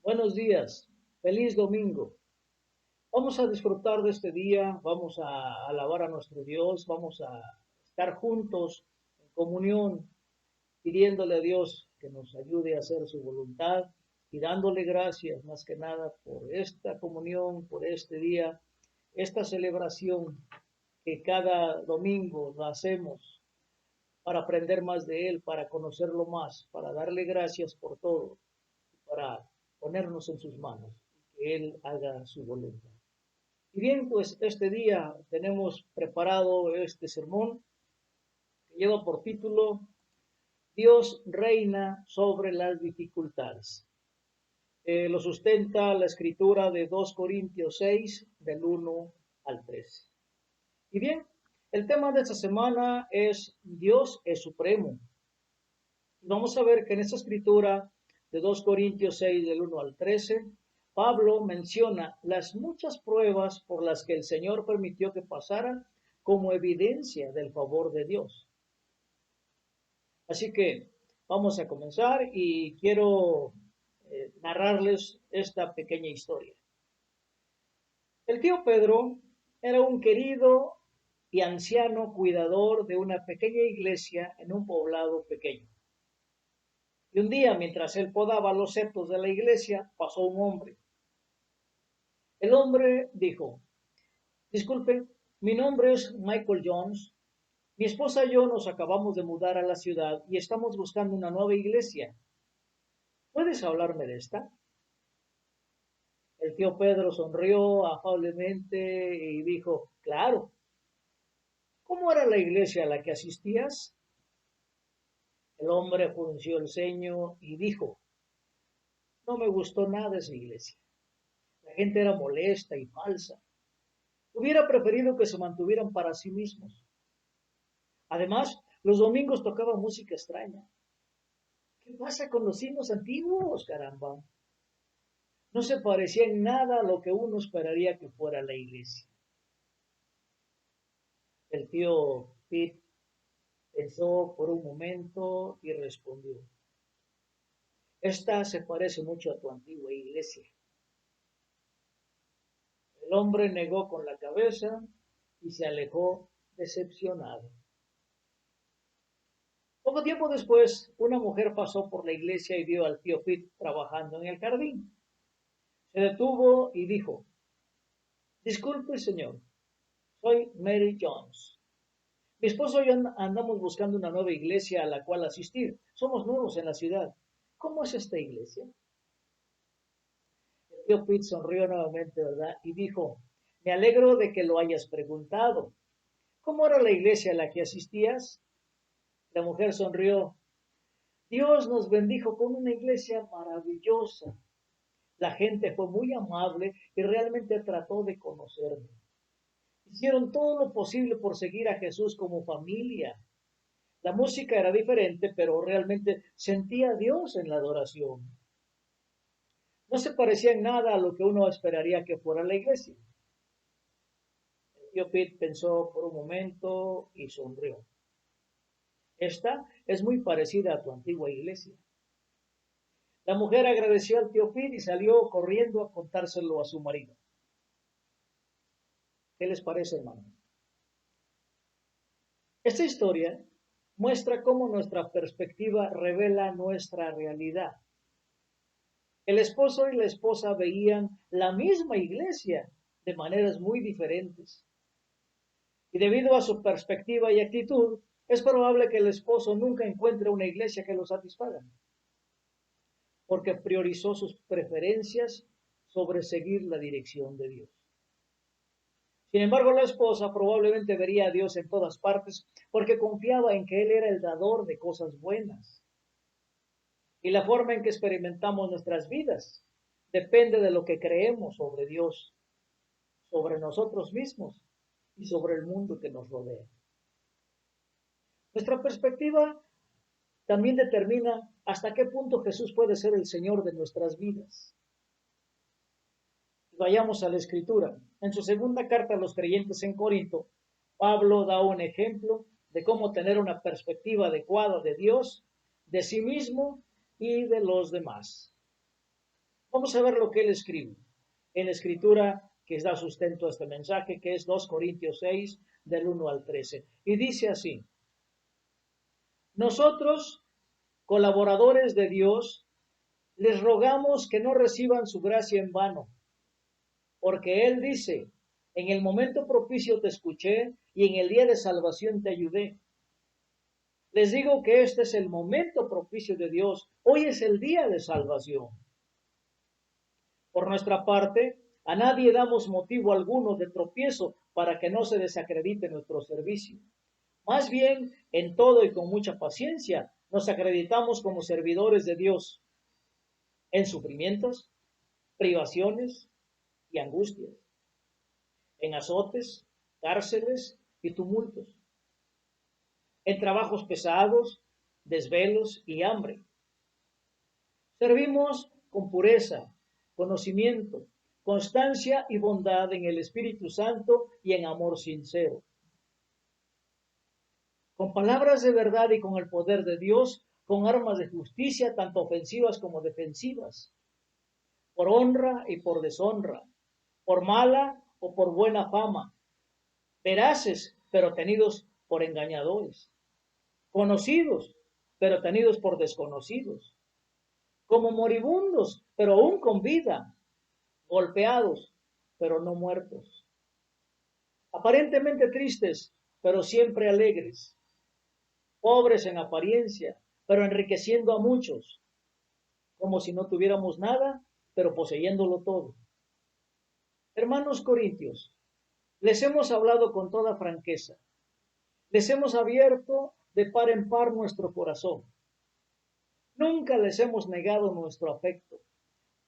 Buenos días, feliz domingo. Vamos a disfrutar de este día, vamos a alabar a nuestro Dios, vamos a estar juntos en comunión, pidiéndole a Dios que nos ayude a hacer su voluntad y dándole gracias más que nada por esta comunión, por este día, esta celebración que cada domingo lo hacemos para aprender más de Él, para conocerlo más, para darle gracias por todo, para ponernos en sus manos y que Él haga su voluntad. Y bien, pues este día tenemos preparado este sermón que lleva por título Dios reina sobre las dificultades. Lo sustenta la escritura de 2 Corintios 6, del 1 al 13. Y bien, el tema de esta semana es Dios es supremo. Vamos a ver que en esta escritura de 2 Corintios 6, del 1 al 13, Pablo menciona las muchas pruebas por las que el Señor permitió que pasaran como evidencia del favor de Dios. Así que vamos a comenzar y quiero narrarles esta pequeña historia. El tío Pedro era un querido y anciano cuidador de una pequeña iglesia en un poblado pequeño. Y un día, mientras él podaba los setos de la iglesia, pasó un hombre. El hombre dijo, disculpe, mi nombre es Michael Jones. Mi esposa y yo nos acabamos de mudar a la ciudad y estamos buscando una nueva iglesia. ¿Puedes hablarme de esta? El tío Pedro sonrió afablemente y dijo, claro. ¿Cómo era la iglesia a la que asistías? El hombre frunció el ceño y dijo, no me gustó nada esa iglesia. La gente era molesta y falsa. Hubiera preferido que se mantuvieran para sí mismos. Además, los domingos tocaba música extraña. ¿Qué pasa con los himnos antiguos, caramba? No se parecía en nada a lo que uno esperaría que fuera la iglesia. El tío Pete pensó por un momento y respondió, esta se parece mucho a tu antigua iglesia. El hombre negó con la cabeza y se alejó decepcionado. Poco tiempo después, una mujer pasó por la iglesia y vio al tío Pete trabajando en el jardín. Se detuvo y dijo, disculpe, señor, soy Mary Jones. Mi esposo y yo andamos buscando una nueva iglesia a la cual asistir. Somos nuevos en la ciudad. ¿Cómo es esta iglesia? El tío Pete sonrió nuevamente, ¿verdad? Y dijo, me alegro de que lo hayas preguntado. ¿Cómo era la iglesia a la que asistías? La mujer sonrió. Dios nos bendijo con una iglesia maravillosa. La gente fue muy amable y realmente trató de conocerme. Hicieron todo lo posible por seguir a Jesús como familia. La música era diferente, pero realmente sentía a Dios en la adoración. No se parecía en nada a lo que uno esperaría que fuera la iglesia. El tío Pete pensó por un momento y sonrió. Esta es muy parecida a tu antigua iglesia. La mujer agradeció al tío Pete y salió corriendo a contárselo a su marido. ¿Qué les parece, hermano? Esta historia muestra cómo nuestra perspectiva revela nuestra realidad. El esposo y la esposa veían la misma iglesia de maneras muy diferentes. Y debido a su perspectiva y actitud, es probable que el esposo nunca encuentre una iglesia que lo satisfaga, porque priorizó sus preferencias sobre seguir la dirección de Dios. Sin embargo, la esposa probablemente vería a Dios en todas partes porque confiaba en que Él era el dador de cosas buenas. Y la forma en que experimentamos nuestras vidas depende de lo que creemos sobre Dios, sobre nosotros mismos y sobre el mundo que nos rodea. Nuestra perspectiva también determina hasta qué punto Jesús puede ser el Señor de nuestras vidas. Vayamos a la Escritura. En su segunda carta a los creyentes en Corinto, Pablo da un ejemplo de cómo tener una perspectiva adecuada de Dios, de sí mismo y de los demás. Vamos a ver lo que él escribe en la escritura que da sustento a este mensaje, que es 2 Corintios 6, del 1 al 13. Y dice así: nosotros, colaboradores de Dios, les rogamos que no reciban su gracia en vano, porque Él dice, en el momento propicio te escuché y en el día de salvación te ayudé. Les digo que este es el momento propicio de Dios, hoy es el día de salvación. Por nuestra parte, a nadie damos motivo alguno de tropiezo para que no se desacredite nuestro servicio. Más bien, en todo y con mucha paciencia, nos acreditamos como servidores de Dios en sufrimientos, privaciones y angustias, en azotes, cárceles y tumultos, en trabajos pesados, desvelos y hambre. Servimos con pureza, conocimiento, constancia y bondad en el Espíritu Santo y en amor sincero. Con palabras de verdad y con el poder de Dios, con armas de justicia, tanto ofensivas como defensivas, por honra y por deshonra, por mala o por buena fama, veraces, pero tenidos por engañadores, conocidos, pero tenidos por desconocidos, como moribundos, pero aún con vida, golpeados, pero no muertos, aparentemente tristes, pero siempre alegres, pobres en apariencia, pero enriqueciendo a muchos, como si no tuviéramos nada, pero poseyéndolo todo. Hermanos corintios, les hemos hablado con toda franqueza, les hemos abierto de par en par nuestro corazón. Nunca les hemos negado nuestro afecto,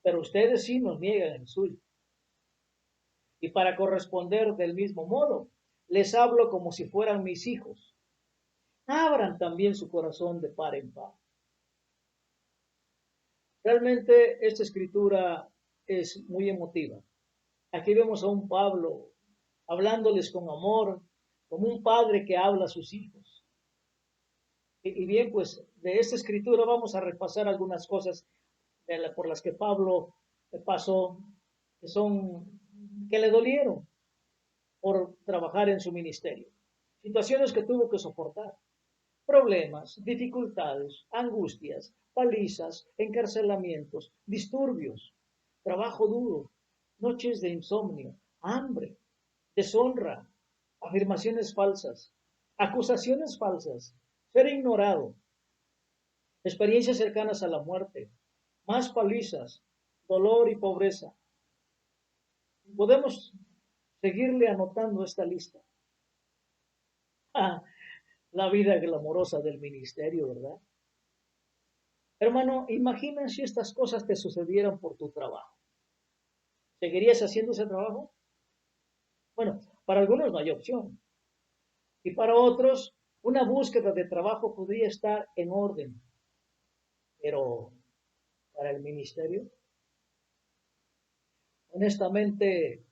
pero ustedes sí nos niegan el suyo. Y para corresponder del mismo modo, les hablo como si fueran mis hijos. Abran también su corazón de par en par. Realmente esta escritura es muy emotiva. Aquí vemos a un Pablo hablándoles con amor, como un padre que habla a sus hijos. Y bien, pues de esta escritura vamos a repasar algunas cosas por las que Pablo pasó, que le dolieron por trabajar en su ministerio. Situaciones que tuvo que soportar, problemas, dificultades, angustias, palizas, encarcelamientos, disturbios, trabajo duro, noches de insomnio, hambre, deshonra, afirmaciones falsas, acusaciones falsas, ser ignorado, experiencias cercanas a la muerte, más palizas, dolor y pobreza. Podemos seguirle anotando esta lista. Ah, la vida glamorosa del ministerio, ¿verdad? Hermano, imagina si estas cosas te sucedieran por tu trabajo. ¿Seguirías haciendo ese trabajo? Bueno, para algunos no hay opción. Y para otros, una búsqueda de trabajo podría estar en orden. Pero para el ministerio, honestamente,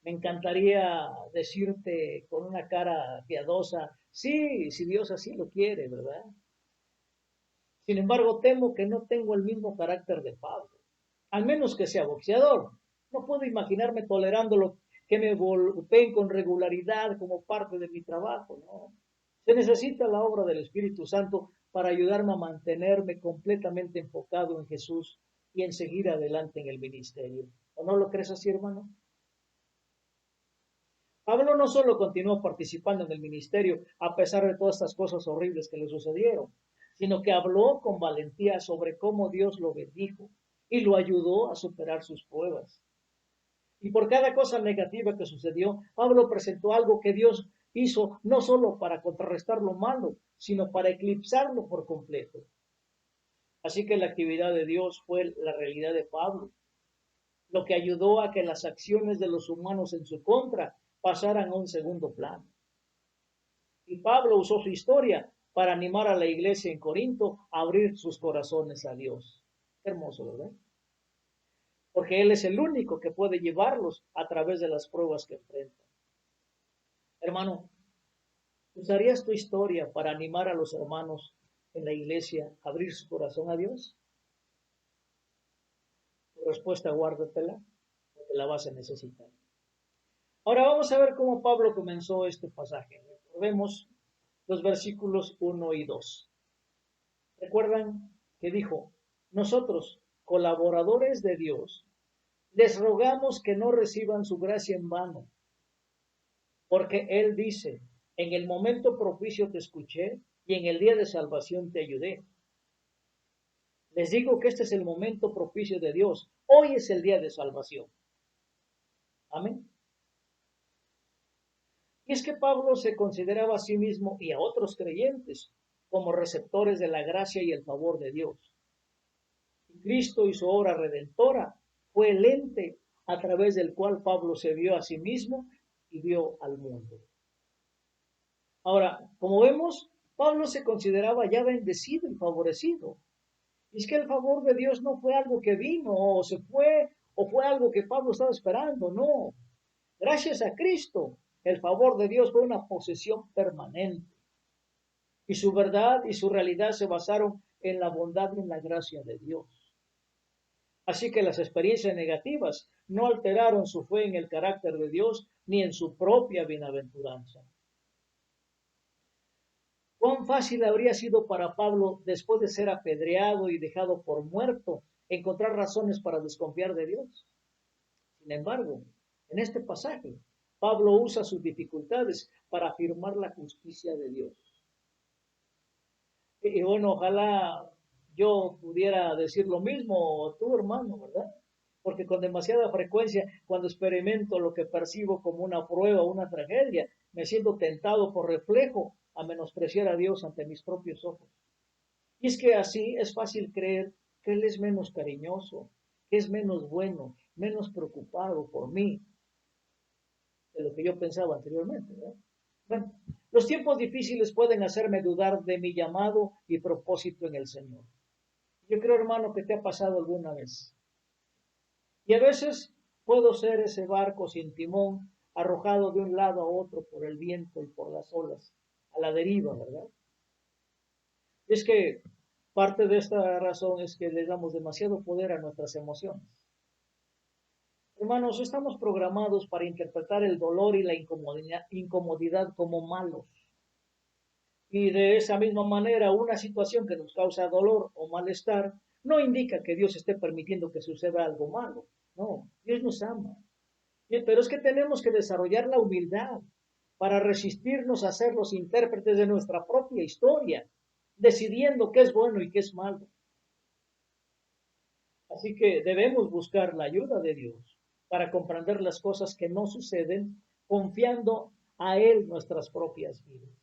me encantaría decirte con una cara piadosa, sí, si Dios así lo quiere, ¿verdad? Sin embargo, temo que no tengo el mismo carácter de Pablo, al menos que sea boxeador. No puedo imaginarme tolerándolo, que me golpeen con regularidad como parte de mi trabajo, ¿no? Se necesita la obra del Espíritu Santo para ayudarme a mantenerme completamente enfocado en Jesús y en seguir adelante en el ministerio. ¿O no lo crees así, hermano? Pablo no solo continuó participando en el ministerio a pesar de todas estas cosas horribles que le sucedieron, sino que habló con valentía sobre cómo Dios lo bendijo y lo ayudó a superar sus pruebas. Y por cada cosa negativa que sucedió, Pablo presentó algo que Dios hizo no solo para contrarrestar lo malo, sino para eclipsarlo por completo. Así que la actividad de Dios fue la realidad de Pablo, lo que ayudó a que las acciones de los humanos en su contra pasaran a un segundo plano. Y Pablo usó su historia para animar a la iglesia en Corinto a abrir sus corazones a Dios. Qué hermoso, ¿verdad? Porque Él es el único que puede llevarlos a través de las pruebas que enfrentan. Hermano, ¿usarías tu historia para animar a los hermanos en la iglesia a abrir su corazón a Dios? Tu respuesta guárdatela, porque la vas a necesitar. Ahora vamos a ver cómo Pablo comenzó este pasaje. Recordemos los versículos 1 y 2. ¿Recuerdan que dijo? Nosotros, colaboradores de Dios, les rogamos que no reciban su gracia en vano, porque Él dice, en el momento propicio te escuché y en el día de salvación te ayudé. Les digo que este es el momento propicio de Dios. Hoy es el día de salvación. Amén. Y es que Pablo se consideraba a sí mismo y a otros creyentes como receptores de la gracia y el favor de Dios. Cristo y su obra redentora fue el ente a través del cual Pablo se vio a sí mismo y vio al mundo. Ahora, como vemos, Pablo se consideraba ya bendecido y favorecido. Y es que el favor de Dios no fue algo que vino o se fue o fue algo que Pablo estaba esperando, no. Gracias a Cristo, el favor de Dios fue una posesión permanente. Y su verdad y su realidad se basaron en la bondad y en la gracia de Dios. Así que las experiencias negativas no alteraron su fe en el carácter de Dios ni en su propia bienaventuranza. ¿Cuán fácil habría sido para Pablo, después de ser apedreado y dejado por muerto, encontrar razones para desconfiar de Dios? Sin embargo, en este pasaje, Pablo usa sus dificultades para afirmar la justicia de Dios. Y bueno, ojalá yo pudiera decir lo mismo, tú hermano, ¿verdad? Porque con demasiada frecuencia, cuando experimento lo que percibo como una prueba o una tragedia, me siento tentado por reflejo a menospreciar a Dios ante mis propios ojos. Y es que así es fácil creer que Él es menos cariñoso, que es menos bueno, menos preocupado por mí de lo que yo pensaba anteriormente, ¿verdad? Bueno, los tiempos difíciles pueden hacerme dudar de mi llamado y propósito en el Señor. Yo creo, hermano, que te ha pasado alguna vez. Y a veces puedo ser ese barco sin timón, arrojado de un lado a otro por el viento y por las olas, a la deriva, ¿verdad? Es que parte de esta razón es que le damos demasiado poder a nuestras emociones. Hermanos, estamos programados para interpretar el dolor y la incomodidad como malos. Y de esa misma manera, una situación que nos causa dolor o malestar no indica que Dios esté permitiendo que suceda algo malo. No, Dios nos ama. Pero es que tenemos que desarrollar la humildad para resistirnos a ser los intérpretes de nuestra propia historia, decidiendo qué es bueno y qué es malo. Así que debemos buscar la ayuda de Dios para comprender las cosas que no suceden, confiando a Él nuestras propias vidas.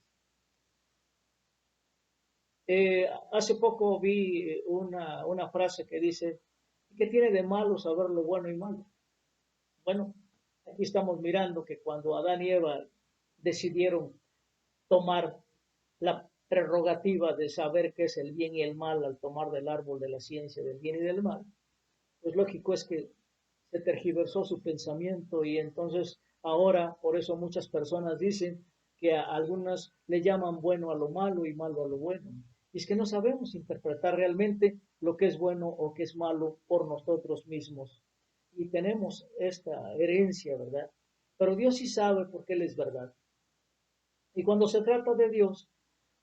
Hace poco vi una frase que dice, ¿qué tiene de malo saber lo bueno y malo? Bueno, aquí estamos mirando que cuando Adán y Eva decidieron tomar la prerrogativa de saber qué es el bien y el mal al tomar del árbol de la ciencia del bien y del mal, pues lógico es que se tergiversó su pensamiento y entonces ahora por eso muchas personas dicen que a algunas le llaman bueno a lo malo y malo a lo bueno. Y es que no sabemos interpretar realmente lo que es bueno o que es malo por nosotros mismos. Y tenemos esta herencia, ¿verdad? Pero Dios sí sabe porque Él es verdad. Y cuando se trata de Dios,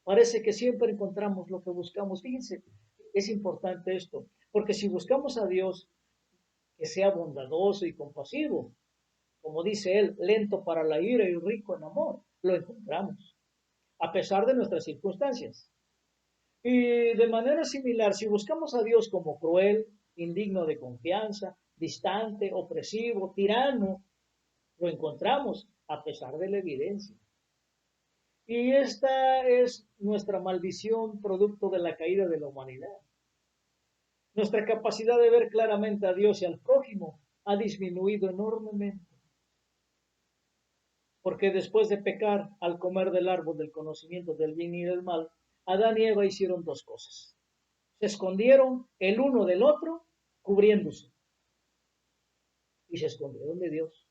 parece que siempre encontramos lo que buscamos. Fíjense, es importante esto, porque si buscamos a Dios que sea bondadoso y compasivo, como dice él, lento para la ira y rico en amor, lo encontramos, a pesar de nuestras circunstancias. Y de manera similar, si buscamos a Dios como cruel, indigno de confianza, distante, opresivo, tirano, lo encontramos a pesar de la evidencia. Y esta es nuestra maldición producto de la caída de la humanidad. Nuestra capacidad de ver claramente a Dios y al prójimo ha disminuido enormemente. Porque después de pecar al comer del árbol del conocimiento del bien y del mal, Adán y Eva hicieron dos cosas. Se escondieron el uno del otro, cubriéndose. Y se escondieron de Dios.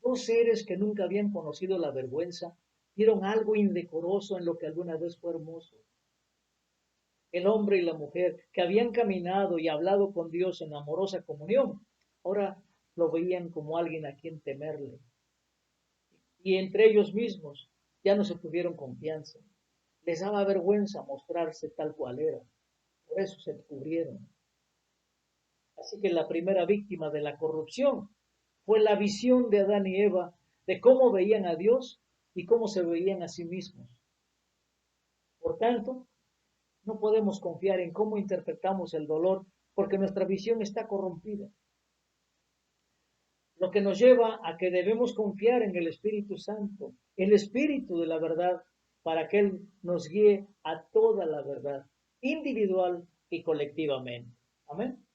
Dos seres que nunca habían conocido la vergüenza, vieron algo indecoroso en lo que alguna vez fue hermoso. el hombre y la mujer que habían caminado y hablado con Dios en amorosa comunión, ahora lo veían como alguien a quien temerle. Y entre ellos mismos ya no se tuvieron confianza. Les daba vergüenza mostrarse tal cual era. Por eso se cubrieron. Así que la primera víctima de la corrupción fue la visión de Adán y Eva de cómo veían a Dios y cómo se veían a sí mismos. Por tanto, no podemos confiar en cómo interpretamos el dolor porque nuestra visión está corrompida. Lo que nos lleva a que debemos confiar en el Espíritu Santo, el Espíritu de la verdad, para que Él nos guíe a toda la verdad, individual y colectivamente. Amén.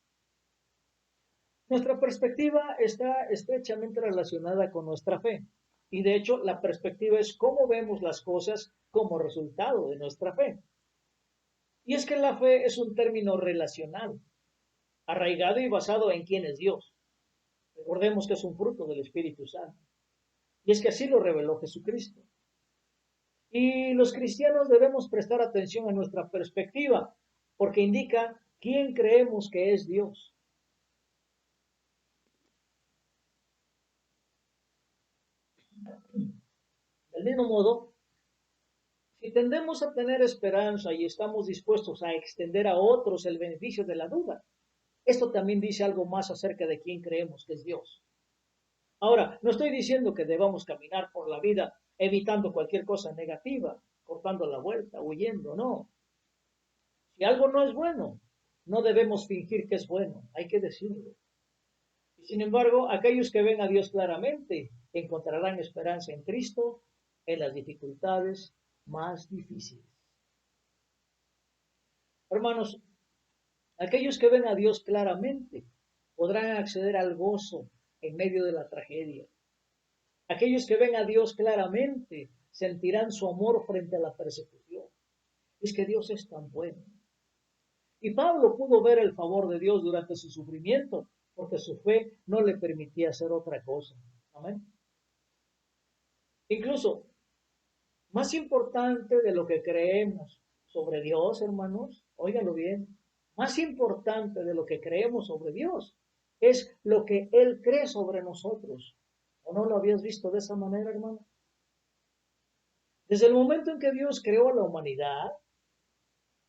Nuestra perspectiva está estrechamente relacionada con nuestra fe. Y de hecho, la perspectiva es cómo vemos las cosas como resultado de nuestra fe. Y es que la fe es un término relacional, arraigado y basado en quién es Dios. Recordemos que es un fruto del Espíritu Santo. Y es que así lo reveló Jesucristo. Y los cristianos debemos prestar atención a nuestra perspectiva, porque indica quién creemos que es Dios. Del mismo modo, si tendemos a tener esperanza y estamos dispuestos a extender a otros el beneficio de la duda, esto también dice algo más acerca de quién creemos que es Dios. Ahora, no estoy diciendo que debamos caminar por la vida evitando cualquier cosa negativa, cortando la vuelta, huyendo, no. Si algo no es bueno, no debemos fingir que es bueno, hay que decirlo. Y sin embargo, aquellos que ven a Dios claramente encontrarán esperanza en Cristo en las dificultades más difíciles. Hermanos, aquellos que ven a Dios claramente podrán acceder al gozo en medio de la tragedia. Aquellos que ven a Dios claramente sentirán su amor frente a la persecución. Es que Dios es tan bueno. Y Pablo pudo ver el favor de Dios durante su sufrimiento, porque su fe no le permitía hacer otra cosa. Amén. Incluso, más importante de lo que creemos sobre Dios, hermanos, óigalo bien, más importante de lo que creemos sobre Dios es lo que Él cree sobre nosotros. ¿O no lo habías visto de esa manera, hermano? Desde el momento en que Dios creó a la humanidad,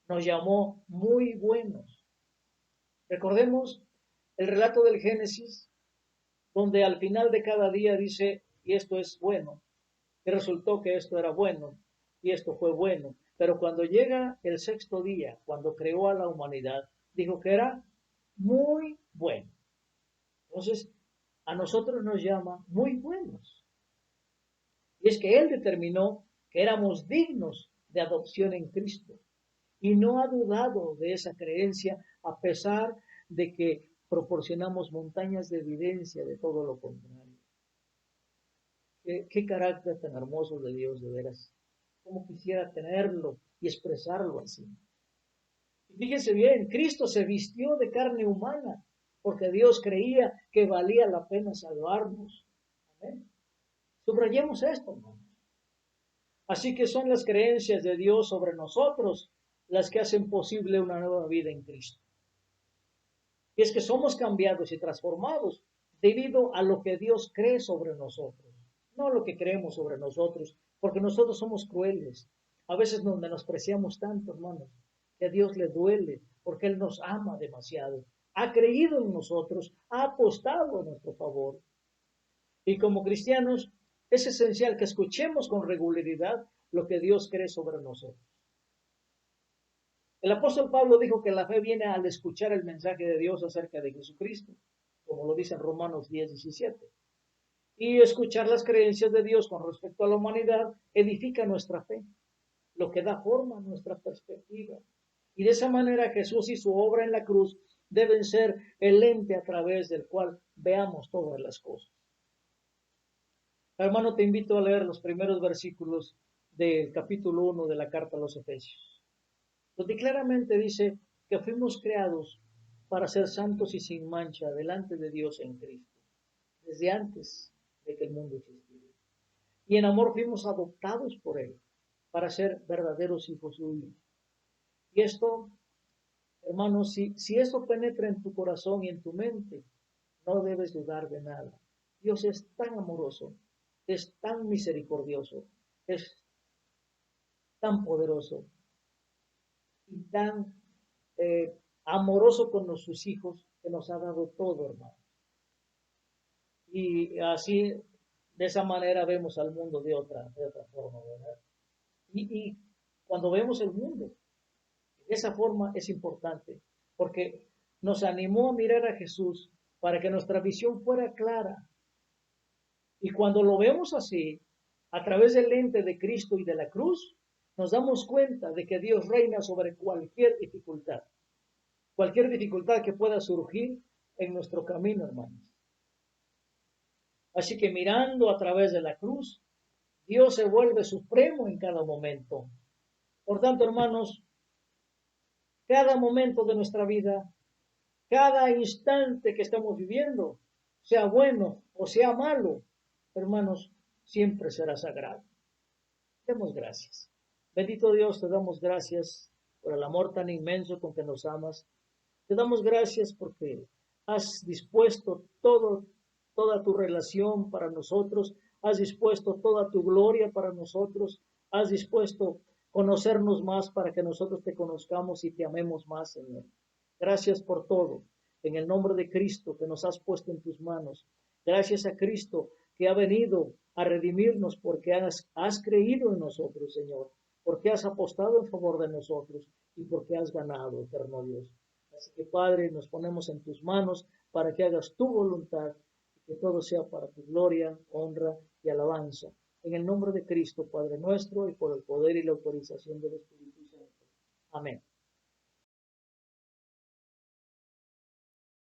nos llamó muy buenos. Recordemos el relato del Génesis, donde al final de cada día dice, y esto es bueno, y resultó que esto era bueno, y esto fue bueno. Pero cuando llega el sexto día, cuando creó a la humanidad, dijo que era muy bueno. Entonces, a nosotros nos llama muy buenos. Y es que Él determinó que éramos dignos de adopción en Cristo. Y no ha dudado de esa creencia a pesar de que proporcionamos montañas de evidencia de todo lo contrario. Qué carácter tan hermoso de Dios, de veras. Cómo quisiera tenerlo y expresarlo así. Y fíjense bien, Cristo se vistió de carne humana porque Dios creía que valía la pena salvarnos. Amén. Subrayemos esto, hermanos. Así que son las creencias de Dios sobre nosotros las que hacen posible una nueva vida en Cristo. Y es que somos cambiados y transformados debido a lo que Dios cree sobre nosotros, no lo que creemos sobre nosotros, porque nosotros somos crueles. A veces nos menospreciamos tanto, hermanos, que a Dios le duele, porque Él nos ama demasiado. Ha creído en nosotros, ha apostado a nuestro favor. Y como cristianos, es esencial que escuchemos con regularidad lo que Dios cree sobre nosotros. El apóstol Pablo dijo que la fe viene al escuchar el mensaje de Dios acerca de Jesucristo, como lo dice en Romanos 10:17. Y escuchar las creencias de Dios con respecto a la humanidad edifica nuestra fe, lo que da forma a nuestra perspectiva. Y de esa manera Jesús y su obra en la cruz deben ser el lente a través del cual veamos todas las cosas. Hermano, te invito a leer los primeros versículos del capítulo 1 de la carta a los Efesios, donde claramente dice que fuimos creados para ser santos y sin mancha delante de Dios en Cristo, desde antes de que el mundo existiera. Y en amor fuimos adoptados por Él para ser verdaderos hijos suyos. Y esto, hermanos, si esto penetra en tu corazón y en tu mente, no debes dudar de nada. Dios es tan amoroso, es tan misericordioso, es tan poderoso y tan amoroso con sus hijos que nos ha dado todo, hermano. Y así, de esa manera vemos al mundo de otra forma, ¿verdad? Y cuando vemos el mundo, de esa forma es importante, porque nos animó a mirar a Jesús para que nuestra visión fuera clara. Y cuando lo vemos así, a través del lente de Cristo y de la cruz, nos damos cuenta de que Dios reina sobre cualquier dificultad que pueda surgir en nuestro camino, hermanos. Así que mirando a través de la cruz, Dios se vuelve supremo en cada momento. Por tanto, hermanos, cada momento de nuestra vida, cada instante que estamos viviendo, sea bueno o sea malo, hermanos, siempre será sagrado. Demos gracias. Bendito Dios, te damos gracias por el amor tan inmenso con que nos amas. Te damos gracias porque has dispuesto toda tu relación para nosotros, has dispuesto toda tu gloria para nosotros, has dispuesto conocernos más para que nosotros te conozcamos y te amemos más, Señor. Gracias por todo. En el nombre de Cristo que nos has puesto en tus manos. Gracias a Cristo que ha venido a redimirnos porque has creído en nosotros, Señor, porque has apostado en favor de nosotros y porque has ganado, eterno Dios. Así que, Padre, nos ponemos en tus manos para que hagas tu voluntad y que todo sea para tu gloria, honra y alabanza. En el nombre de Cristo, Padre nuestro, y por el poder y la autorización del Espíritu Santo. Amén.